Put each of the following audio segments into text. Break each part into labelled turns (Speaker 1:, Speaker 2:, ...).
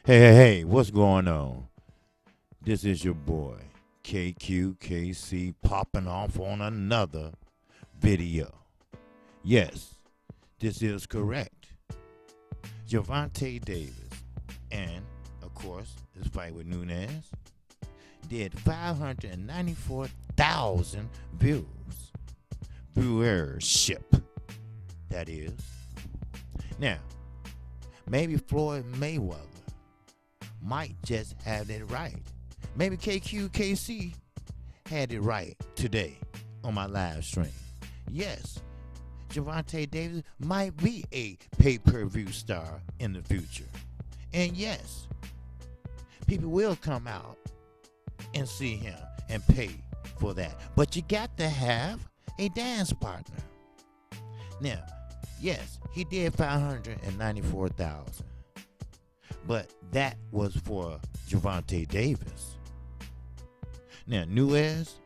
Speaker 1: Hey, what's going on? This is your boy, KQKC, popping off on another video. Yes, this is correct. Gervonta Davis and, of course, his fight with Nunez did 594,000 views. Viewership, that is. Now, maybe Floyd Mayweather might just have it right. Maybe KQKC had it right today on my live stream. Yes, Gervonta Davis might be a pay-per-view star in the future. And yes, people will come out and see him and pay for that. But you got to have a dance partner. Now, yes, he did 594,000. But that was for Gervonta Davis. Now, Nunez,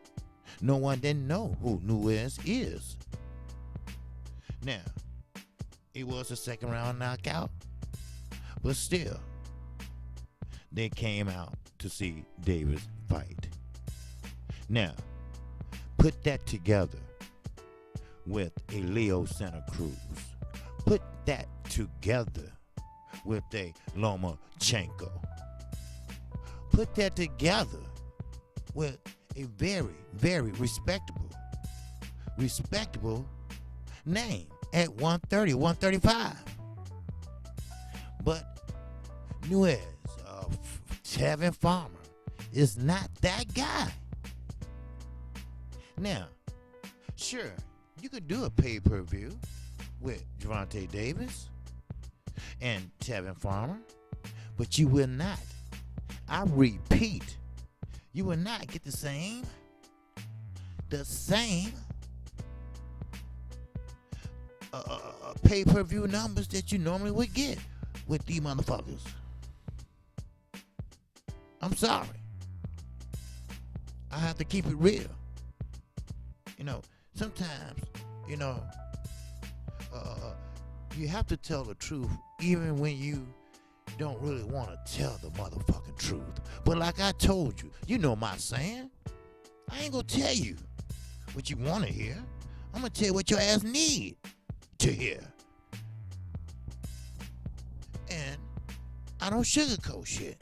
Speaker 1: no one didn't know who Nunez is. Now, it was a second round knockout, but still, they came out to see Davis fight. Now, put that together with a Leo Santa Cruz. Put that together with a Lomachenko. Put that together with a very, very respectable name at 130, 135. But Nunez, Tevin Farmer, is not that guy. Now, sure, you could do a pay-per-view with Gervonta Davis and Tevin Farmer, but you will not. I repeat, you will not get the same pay-per-view numbers that you normally would get with these motherfuckers. I'm sorry. I have to keep it real. Sometimes, you have to tell the truth even when you don't really want to tell the motherfucking truth. But like I told you, you know my saying. I ain't gonna tell you what you want to hear. I'm gonna tell you what your ass need to hear. And I don't sugarcoat shit.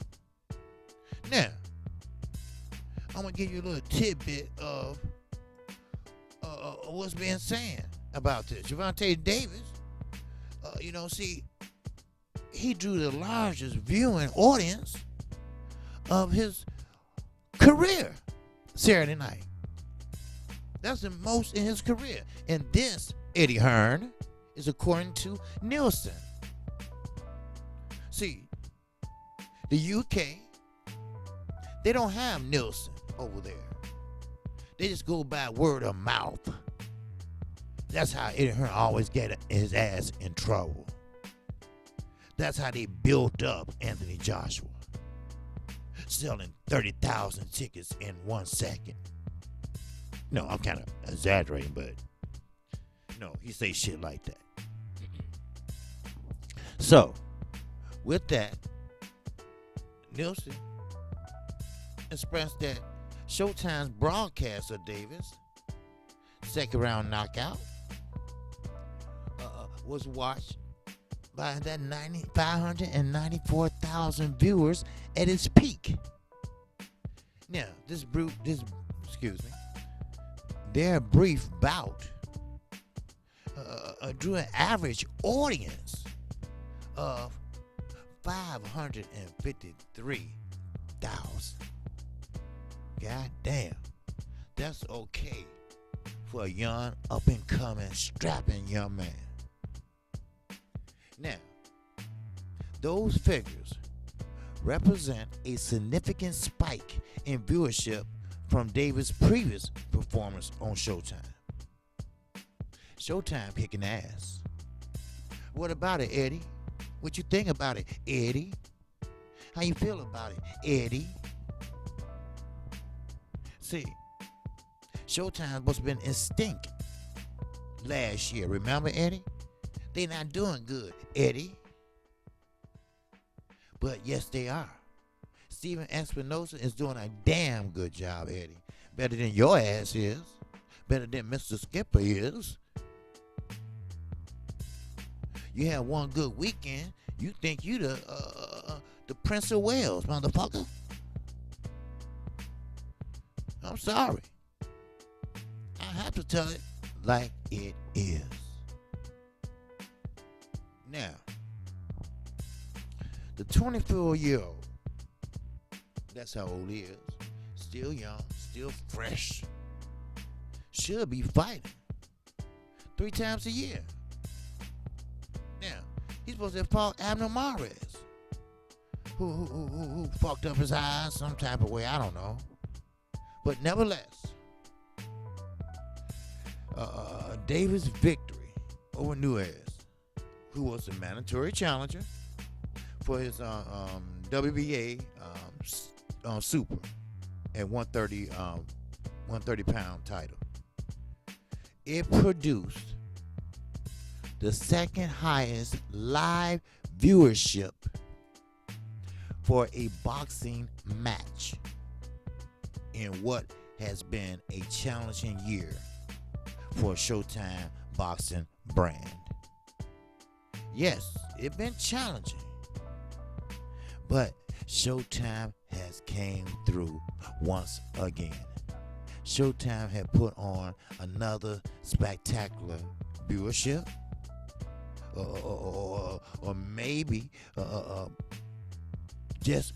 Speaker 1: Now, I'm gonna give you a little tidbit of what's being said about this. Gervonta Davis, he drew the largest viewing audience of his career Saturday night. That's the most in his career. And this, Eddie Hearn, is according to Nielsen. See, the UK, they don't have Nielsen over there. They just go by word of mouth. That's how Eddie Hearn always get his ass in trouble. That's how they built up Anthony Joshua, selling 30,000 tickets in 1 second. No, I'm kind of exaggerating, but no, he say shit like that. So, with that, Nielsen expressed that Showtime's broadcast of Davis' second round knockout was watched by that 594,000 viewers at its peak. Now, their brief bout drew an average audience of 553,000. God damn, that's okay for a young, up-and-coming, strapping young man. Now, those figures represent a significant spike in viewership from Davis' previous performance on Showtime. Showtime kicking ass. What about it, Eddie? What you think about it, Eddie? How you feel about it, Eddie? See, Showtime must have been in stink last year. Remember, Eddie? They not doing good, Eddie. But yes, they are. Steven Espinosa is doing a damn good job, Eddie. Better than your ass is. Better than Mr. Skipper is. You have one good weekend, you think you the Prince of Wales, motherfucker. I'm sorry. I have to tell it like it is. Now, the 24-year-old, that's how old he is, still young, still fresh, should be fighting 3 times a year. Now, he's supposed to have fought Abner Mares, who fucked up his eyes some type of way, I don't know. But nevertheless, Davis' victory over Nunez, who was the mandatory challenger for his WBA super at 130 pound title. It produced the second highest live viewership for a boxing match in what has been a challenging year for Showtime boxing brand. Yes, it's been challenging, but Showtime has came through once again. Showtime had put on another spectacular viewership, or maybe just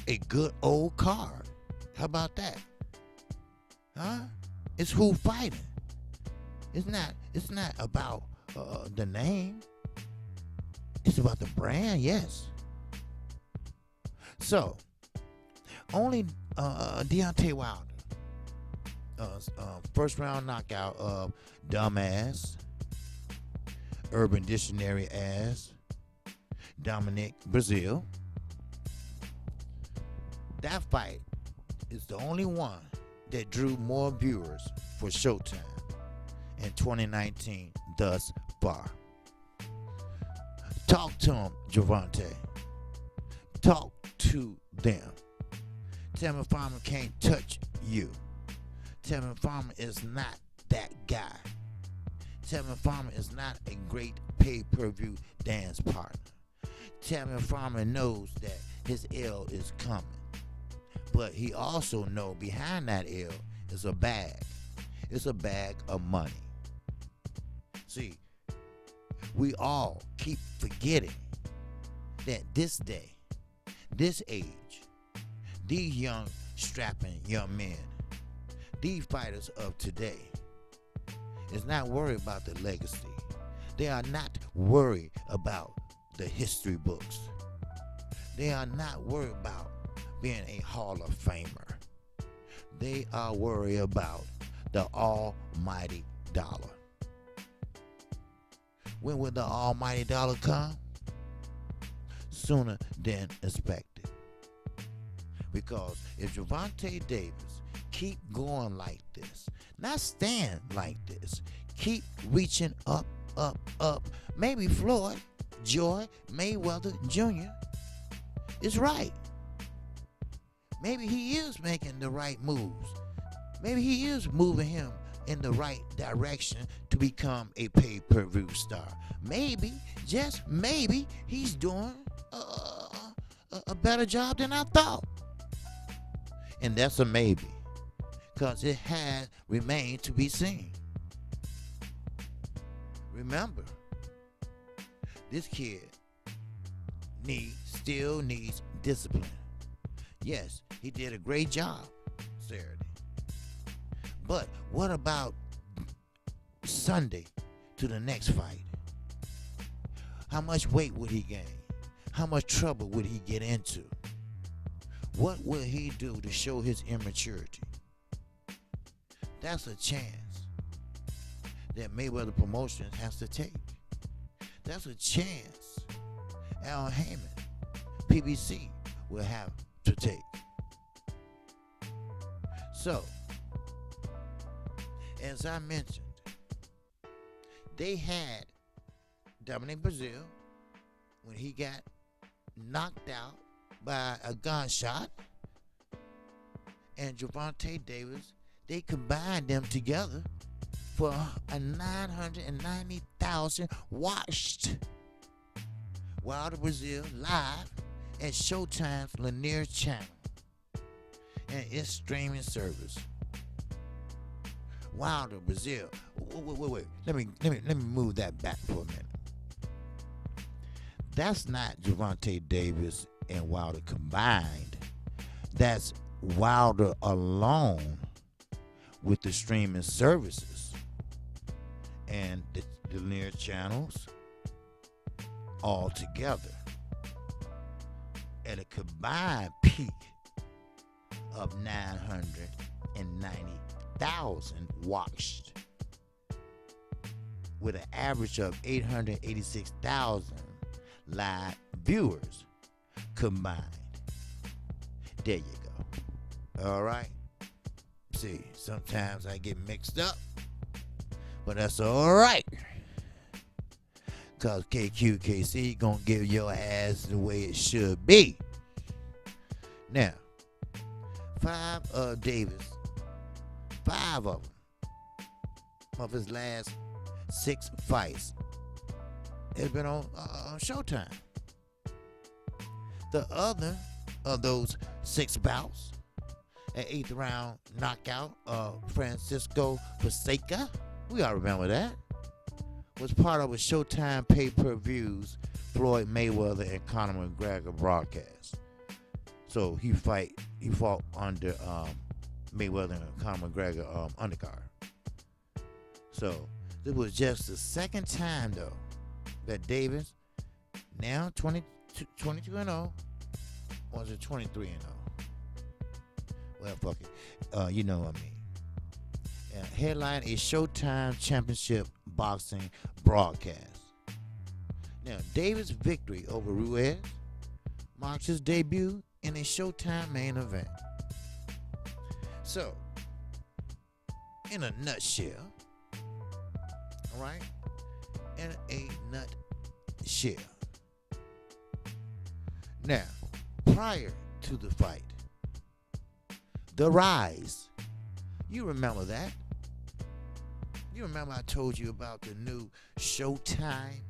Speaker 1: a good old card. How about that? Huh? It's who fighting. It's not about the name. It's about the brand, yes. So, only Deontay Wilder, first round knockout of dumbass, Urban Dictionary ass, Dominic Brazil. That fight is the only one that drew more viewers for Showtime in 2019 thus far. Talk to him, Gervonta. Talk to them. Tell me Farmer can't touch you. Tell me Farmer is not that guy. Tell me Farmer is not a great pay-per-view dance partner. Tell me Farmer knows that his L is coming. But he also knows behind that L is a bag. It's a bag of money. See, we all keep forgetting that this day, this age, these young, strapping young men, these fighters of today, is not worried about the legacy. They are not worried about the history books. They are not worried about being a Hall of Famer. They are worried about the almighty dollar. When will the almighty dollar come? Sooner than expected. Because if Gervonta Davis keep going like this, not stand like this, keep reaching up, up, up, maybe Floyd Joy Mayweather Jr. is right. Maybe he is making the right moves. Maybe he is moving him in the right direction to become a pay-per-view star. Maybe, just maybe, he's doing a better job than I thought. And that's a maybe, because it has remained to be seen. Remember, this kid still needs discipline. Yes, he did a great job Saturday. But what about Sunday to the next fight? How much weight would he gain? How much trouble would he get into? What will he do to show his immaturity? That's a chance that Mayweather Promotions has to take. That's a chance Al Heyman, PBC, will have to take. So, as I mentioned, they had Dominic Brazil when he got knocked out by a gunshot, and Gervonta Davis, they combined them together for a 990,000 watched Wilder Brazil live at Showtime's linear channel and its streaming service. Wilder Brazil. Wait. Let me move that back for a minute. That's not Gervonta Davis and Wilder combined. That's Wilder alone with the streaming services and the linear channels all together at a combined peak of 990,000 watched, with an average of 886,000 live viewers combined. There you go. All right. See, sometimes I get mixed up, but that's all right. Cause KQKC gonna give your ass the way it should be. Now, 5 of Davis, 5 of them, of his last 6 fights, has been on Showtime. The other of those 6 bouts, an 8th round knockout of Francisco Fonseca, we all remember that, was part of a Showtime pay-per-views Floyd Mayweather and Conor McGregor broadcast. So he fought under Mayweather and Conor McGregor undercard. So this was just the second time though that Davis, now 22-0, or was it 23-0? Well, fuck it. You know what I mean. Headline a Showtime Championship boxing broadcast. Now, Davis' victory over Ruiz marks his debut in a Showtime main event. So, in a nutshell, all right? In a nutshell. Now, prior to the fight, The Rise. You remember that? You remember I told you about the new Showtime,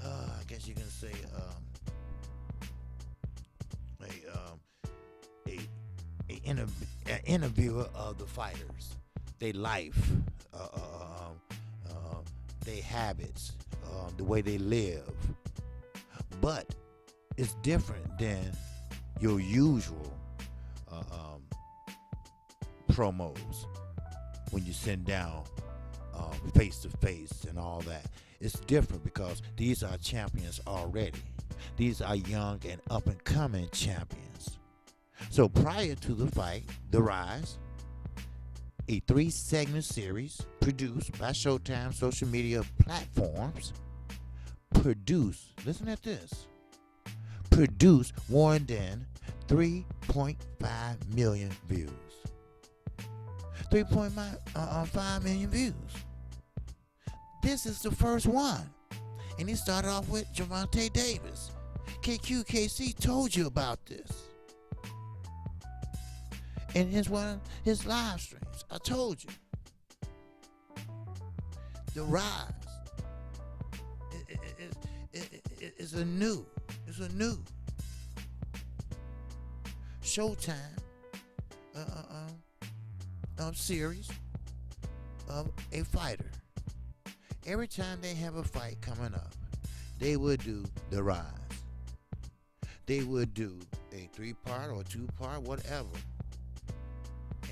Speaker 1: I guess you can say an interviewer of the fighters, their life, their habits, the way they live. But it's different than your usual promos when you sit down face to face and all that. It's different because these are champions already. These are young and up and coming champions. So prior to the fight, The Rise, a 3-segment series produced by Showtime social media platforms, listen at this, produced more than 3.5 million views. 3.5 million views. This is the first one. And he started off with Gervonta Davis. KQKC told you about this. In one of his live streams. I told you. The Rise. It's a new Showtime series of a fighter. Every time they have a fight coming up, they would do The Rise. They would do a 3-part or 2-part, whatever,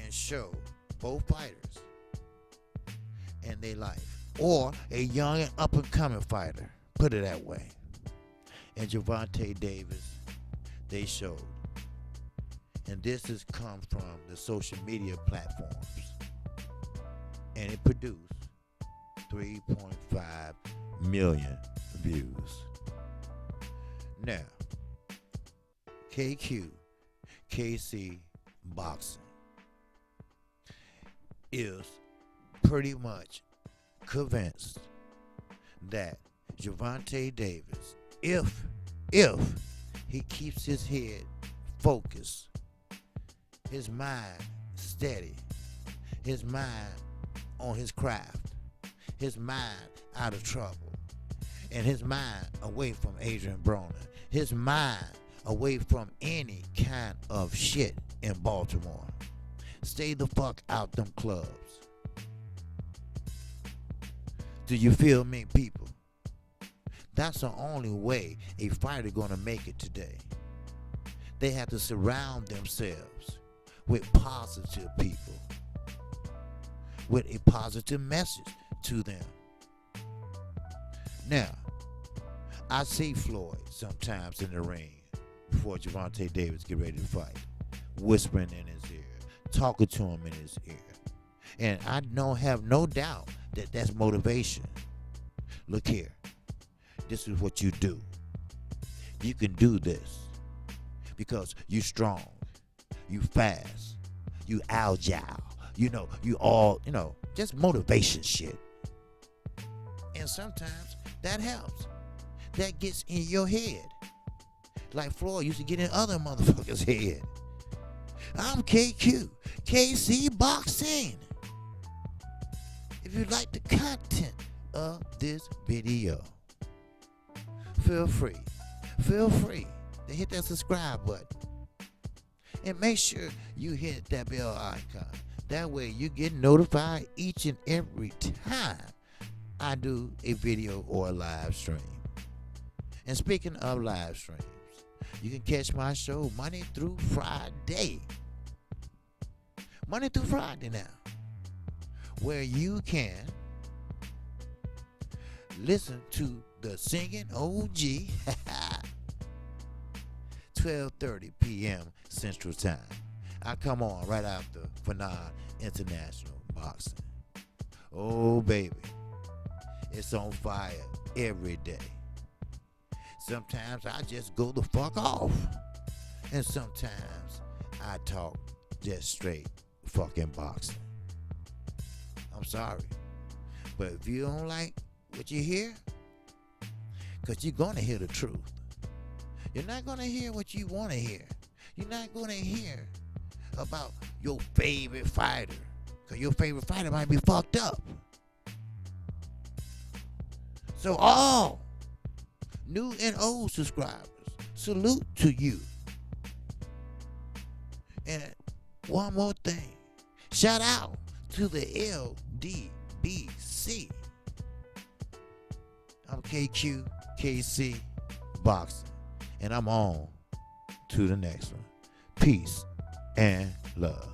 Speaker 1: and show both fighters and their life. Or a young and up-and-coming fighter, put it that way. And Gervonta Davis, they showed. And this has come from the social media platforms. And it produced 3.5 million views. Now, KC Boxing is pretty much convinced that Gervonta Davis, if he keeps his head focused, his mind steady, his mind on his craft, his mind out of trouble, and his mind away from Adrian Broner, his mind away from any kind of shit in Baltimore. Stay the fuck out them clubs. Do you feel me, people? That's the only way a fighter gonna make it today. They have to surround themselves with positive people, with a positive message to them. Now, I see Floyd sometimes in the ring before Gervonta Davis get ready to fight, whispering in his ear, talking to him in his ear. And I have no doubt that that's motivation. Look here, this is what you do. You can do this because you strong, you fast, you agile, you all, just motivation shit. And sometimes that helps. That gets in your head. Like Floyd used to get in other motherfuckers' head. I'm KQ, KC Boxing. If you like the content of this video, feel free to hit that subscribe button. And make sure you hit that bell icon. That way you get notified each and every time I do a video or a live stream. And speaking of live streams, you can catch my show Monday through Friday. Monday through Friday now, where you can listen to the Singing OG 12:30 p.m. Central Time. I come on right after Fanon International Boxing. Oh, baby. It's on fire every day. Sometimes I just go the fuck off. And sometimes I talk just straight fucking boxing. I'm sorry. But if you don't like what you hear, because you're going to hear the truth. You're not going to hear what you want to hear. You're not going to hear about your favorite fighter. Because your favorite fighter might be fucked up. So all new and old subscribers, salute to you. And one more thing. Shout out to the LDBC. I'm KQ, KC Boxing. And I'm on to the next one. Peace and love.